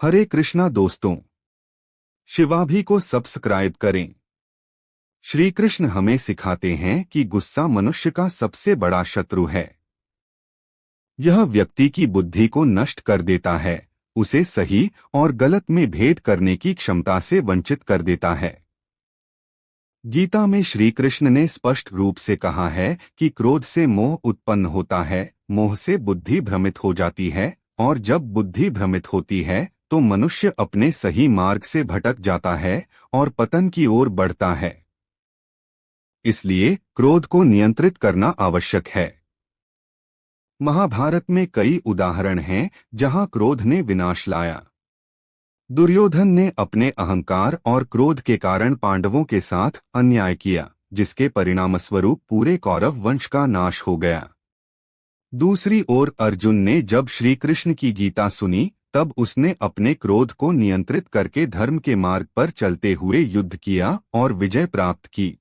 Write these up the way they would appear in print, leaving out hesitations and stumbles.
हरे कृष्णा दोस्तों, शिवाभी को सब्सक्राइब करें। श्री कृष्ण हमें सिखाते हैं कि गुस्सा मनुष्य का सबसे बड़ा शत्रु है। यह व्यक्ति की बुद्धि को नष्ट कर देता है, उसे सही और गलत में भेद करने की क्षमता से वंचित कर देता है। गीता में श्री कृष्ण ने स्पष्ट रूप से कहा है कि क्रोध से मोह उत्पन्न होता है, मोह से बुद्धि भ्रमित हो जाती है, और जब बुद्धि भ्रमित होती है तो मनुष्य अपने सही मार्ग से भटक जाता है और पतन की ओर बढ़ता है। इसलिए क्रोध को नियंत्रित करना आवश्यक है। महाभारत में कई उदाहरण हैं जहां क्रोध ने विनाश लाया। दुर्योधन ने अपने अहंकार और क्रोध के कारण पांडवों के साथ अन्याय किया, जिसके परिणामस्वरूप पूरे कौरव वंश का नाश हो गया। दूसरी ओर अर्जुन ने जब श्री कृष्ण की गीता सुनी तब उसने अपने क्रोध को नियंत्रित करके धर्म के मार्ग पर चलते हुए युद्ध किया और विजय प्राप्त की।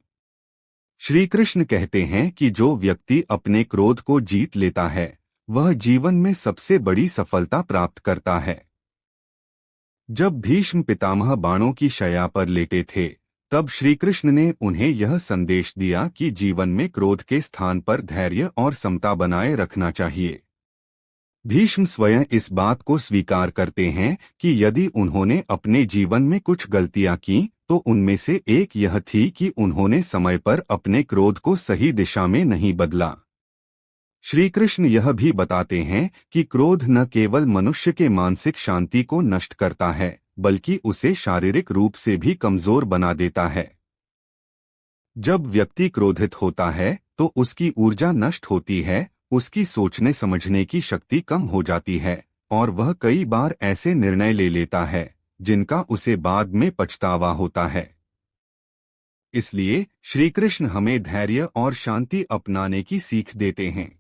श्री कृष्ण कहते हैं कि जो व्यक्ति अपने क्रोध को जीत लेता है वह जीवन में सबसे बड़ी सफलता प्राप्त करता है। जब भीष्म पितामह बाणों की शैया पर लेटे थे तब श्री कृष्ण ने उन्हें यह संदेश दिया कि जीवन में क्रोध के स्थान पर धैर्य और समता बनाए रखना चाहिए। भीष्म स्वयं इस बात को स्वीकार करते हैं कि यदि उन्होंने अपने जीवन में कुछ गलतियां की तो उनमें से एक यह थी कि उन्होंने समय पर अपने क्रोध को सही दिशा में नहीं बदला। श्री कृष्ण यह भी बताते हैं कि क्रोध न केवल मनुष्य के मानसिक शांति को नष्ट करता है बल्कि उसे शारीरिक रूप से भी कमजोर बना देता है। जब व्यक्ति क्रोधित होता है तो उसकी ऊर्जा नष्ट होती है, उसकी सोचने समझने की शक्ति कम हो जाती है और वह कई बार ऐसे निर्णय ले लेता है जिनका उसे बाद में पछतावा होता है। इसलिए श्री कृष्ण हमें धैर्य और शांति अपनाने की सीख देते हैं।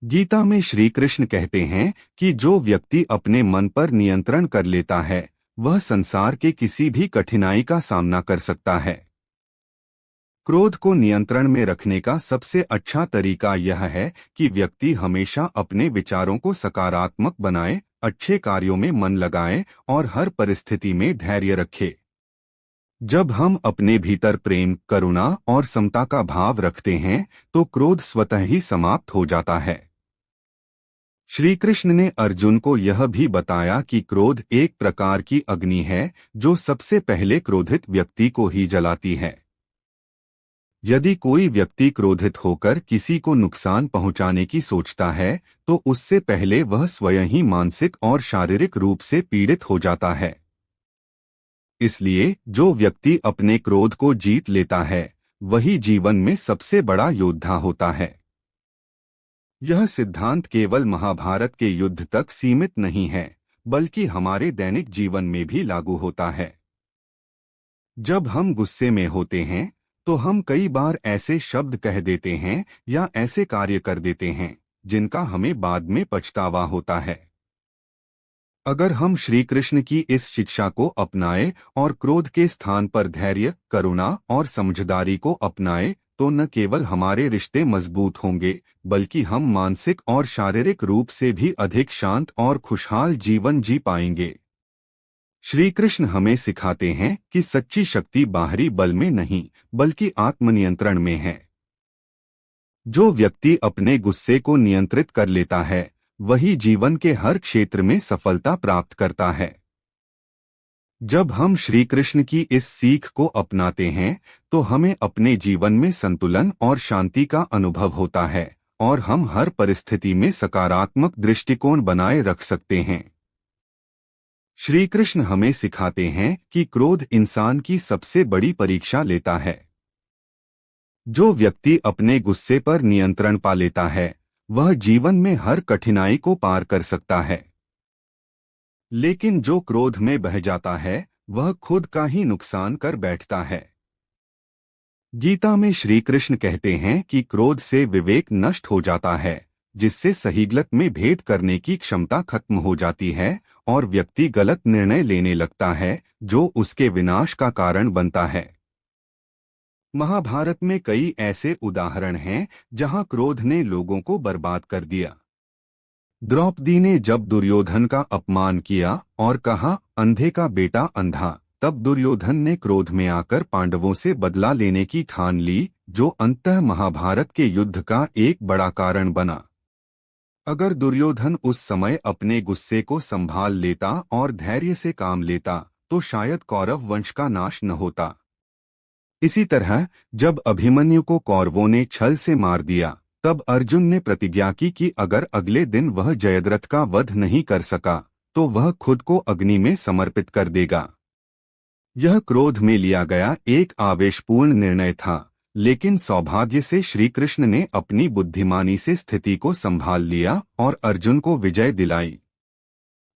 गीता में श्री कृष्ण कहते हैं कि जो व्यक्ति अपने मन पर नियंत्रण कर लेता है वह संसार के किसी भी कठिनाई का सामना कर सकता है। क्रोध को नियंत्रण में रखने का सबसे अच्छा तरीका यह है कि व्यक्ति हमेशा अपने विचारों को सकारात्मक बनाए, अच्छे कार्यों में मन लगाए और हर परिस्थिति में धैर्य रखे। जब हम अपने भीतर प्रेम, करुणा और समता का भाव रखते हैं तो क्रोध स्वतः ही समाप्त हो जाता है। श्री कृष्ण ने अर्जुन को यह भी बताया कि क्रोध एक प्रकार की अग्नि है जो सबसे पहले क्रोधित व्यक्ति को ही जलाती है। यदि कोई व्यक्ति क्रोधित होकर किसी को नुकसान पहुंचाने की सोचता है तो उससे पहले वह स्वयं ही मानसिक और शारीरिक रूप से पीड़ित हो जाता है। इसलिए जो व्यक्ति अपने क्रोध को जीत लेता है वही जीवन में सबसे बड़ा योद्धा होता है। यह सिद्धांत केवल महाभारत के युद्ध तक सीमित नहीं है बल्कि हमारे दैनिक जीवन में भी लागू होता है। जब हम गुस्से में होते हैं तो हम कई बार ऐसे शब्द कह देते हैं या ऐसे कार्य कर देते हैं जिनका हमें बाद में पछतावा होता है। अगर हम श्री कृष्ण की इस शिक्षा को अपनाएं और क्रोध के स्थान पर धैर्य, करुणा और समझदारी को अपनाएं तो न केवल हमारे रिश्ते मजबूत होंगे बल्कि हम मानसिक और शारीरिक रूप से भी अधिक शांत और खुशहाल जीवन जी पाएंगे। श्री कृष्ण हमें सिखाते हैं कि सच्ची शक्ति बाहरी बल में नहीं बल्कि आत्मनियंत्रण में है। जो व्यक्ति अपने गुस्से को नियंत्रित कर लेता है वही जीवन के हर क्षेत्र में सफलता प्राप्त करता है। जब हम श्री कृष्ण की इस सीख को अपनाते हैं तो हमें अपने जीवन में संतुलन और शांति का अनुभव होता है और हम हर परिस्थिति में सकारात्मक दृष्टिकोण बनाए रख सकते हैं। श्री कृष्ण हमें सिखाते हैं कि क्रोध इंसान की सबसे बड़ी परीक्षा लेता है। जो व्यक्ति अपने गुस्से पर नियंत्रण पा लेता है वह जीवन में हर कठिनाई को पार कर सकता है। लेकिन जो क्रोध में बह जाता है वह खुद का ही नुकसान कर बैठता है। गीता में श्री कृष्ण कहते हैं कि क्रोध से विवेक नष्ट हो जाता है, जिससे सही गलत में भेद करने की क्षमता खत्म हो जाती है और व्यक्ति गलत निर्णय लेने लगता है जो उसके विनाश का कारण बनता है। महाभारत में कई ऐसे उदाहरण हैं जहां क्रोध ने लोगों को बर्बाद कर दिया। द्रौपदी ने जब दुर्योधन का अपमान किया और कहा अंधे का बेटा अंधा, तब दुर्योधन ने क्रोध में आकर पांडवों से बदला लेने की ठान ली, जो अंततः महाभारत के युद्ध का एक बड़ा कारण बना। अगर दुर्योधन उस समय अपने गुस्से को संभाल लेता और धैर्य से काम लेता तो शायद कौरव वंश का नाश न होता। इसी तरह जब अभिमन्यु को कौरवों ने छल से मार दिया, तब अर्जुन ने प्रतिज्ञा की कि अगर अगले दिन वह जयद्रथ का वध नहीं कर सका तो वह खुद को अग्नि में समर्पित कर देगा। यह क्रोध में लिया गया एक आवेशपूर्ण निर्णय था, लेकिन सौभाग्य से श्री कृष्ण ने अपनी बुद्धिमानी से स्थिति को संभाल लिया और अर्जुन को विजय दिलाई।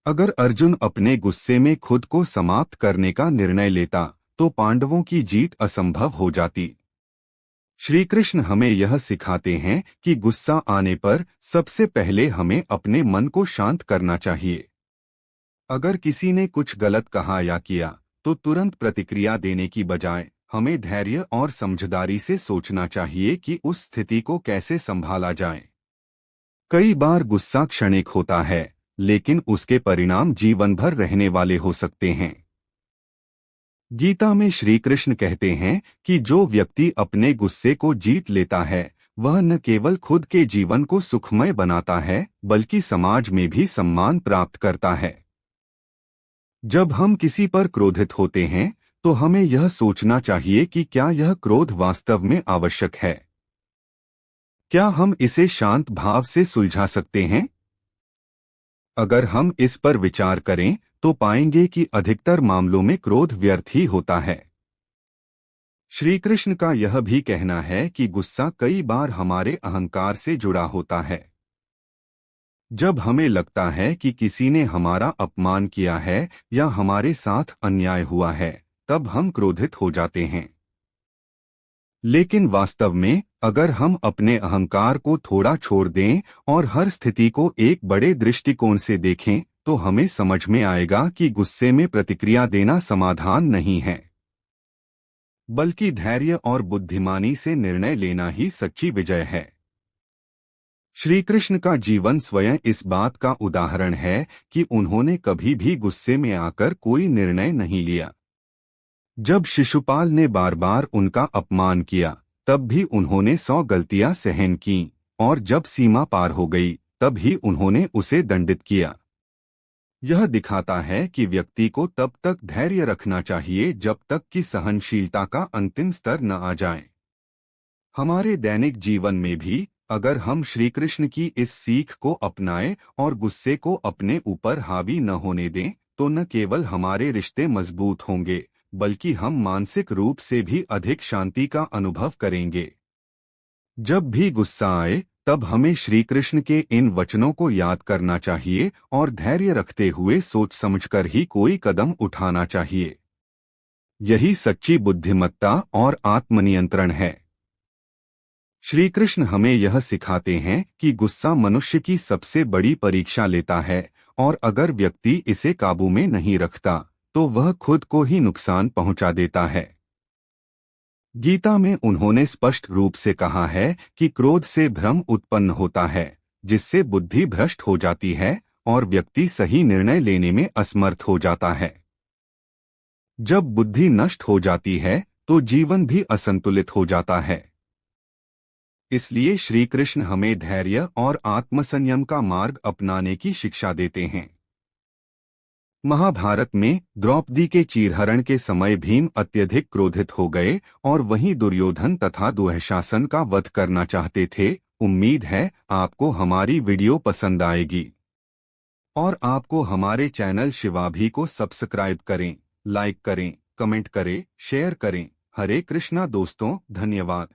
अगर अर्जुन अपने गुस्से में खुद को समाप्त करने का निर्णय लेता तो पांडवों की जीत असंभव हो जाती। श्री कृष्ण हमें यह सिखाते हैं कि गुस्सा आने पर सबसे पहले हमें अपने मन को शांत करना चाहिए। अगर किसी ने कुछ गलत कहा या किया तो तुरंत प्रतिक्रिया देने की बजाय हमें धैर्य और समझदारी से सोचना चाहिए कि उस स्थिति को कैसे संभाला जाए। कई बार गुस्सा क्षणिक होता है, लेकिन उसके परिणाम जीवन भर रहने वाले हो सकते हैं। गीता में श्री कृष्ण कहते हैं कि जो व्यक्ति अपने गुस्से को जीत लेता है वह न केवल खुद के जीवन को सुखमय बनाता है बल्कि समाज में भी सम्मान प्राप्त करता है। जब हम किसी पर क्रोधित होते हैं तो हमें यह सोचना चाहिए कि क्या यह क्रोध वास्तव में आवश्यक है। क्या हम इसे शांत भाव से सुलझा सकते हैं? अगर हम इस पर विचार करें तो पाएंगे कि अधिकतर मामलों में क्रोध व्यर्थ ही होता है। श्री कृष्ण का यह भी कहना है कि गुस्सा कई बार हमारे अहंकार से जुड़ा होता है। जब हमें लगता है कि किसी ने हमारा अपमान किया है या हमारे साथ अन्याय हुआ है, तब हम क्रोधित हो जाते हैं। लेकिन वास्तव में अगर हम अपने अहंकार को थोड़ा छोड़ दें और हर स्थिति को एक बड़े दृष्टिकोण से देखें तो हमें समझ में आएगा कि गुस्से में प्रतिक्रिया देना समाधान नहीं है, बल्कि धैर्य और बुद्धिमानी से निर्णय लेना ही सच्ची विजय है। श्री कृष्ण का जीवन स्वयं इस बात का उदाहरण है कि उन्होंने कभी भी गुस्से में आकर कोई निर्णय नहीं लिया। जब शिशुपाल ने बार बार उनका अपमान किया तब भी उन्होंने 100 गलतियां सहन की, और जब सीमा पार हो गई तब ही उन्होंने उसे दंडित किया। यह दिखाता है कि व्यक्ति को तब तक धैर्य रखना चाहिए जब तक कि सहनशीलता का अंतिम स्तर न आ जाए। हमारे दैनिक जीवन में भी अगर हम श्री कृष्ण की इस सीख को अपनाएं और गुस्से को अपने ऊपर हावी न होने दें तो न केवल हमारे रिश्ते मजबूत होंगे बल्कि हम मानसिक रूप से भी अधिक शांति का अनुभव करेंगे। जब भी गुस्सा आए तब हमें श्री कृष्ण के इन वचनों को याद करना चाहिए और धैर्य रखते हुए सोच समझकर ही कोई कदम उठाना चाहिए। यही सच्ची बुद्धिमत्ता और आत्मनियंत्रण है। श्री कृष्ण हमें यह सिखाते हैं कि गुस्सा मनुष्य की सबसे बड़ी परीक्षा लेता है और अगर व्यक्ति इसे काबू में नहीं रखता तो वह खुद को ही नुकसान पहुंचा देता है। गीता में उन्होंने स्पष्ट रूप से कहा है कि क्रोध से भ्रम उत्पन्न होता है, जिससे बुद्धि भ्रष्ट हो जाती है और व्यक्ति सही निर्णय लेने में असमर्थ हो जाता है। जब बुद्धि नष्ट हो जाती है तो जीवन भी असंतुलित हो जाता है। इसलिए श्री कृष्ण हमें धैर्य और आत्मसंयम का मार्ग अपनाने की शिक्षा देते हैं। महाभारत में द्रौपदी के चीरहरण के समय भीम अत्यधिक क्रोधित हो गए और वहीं दुर्योधन तथा दुःशासन का वध करना चाहते थे। उम्मीद है आपको हमारी वीडियो पसंद आएगी और आपको हमारे चैनल शिवाभी को सब्सक्राइब करें, लाइक करें, कमेंट करें, शेयर करें। हरे कृष्णा दोस्तों, धन्यवाद।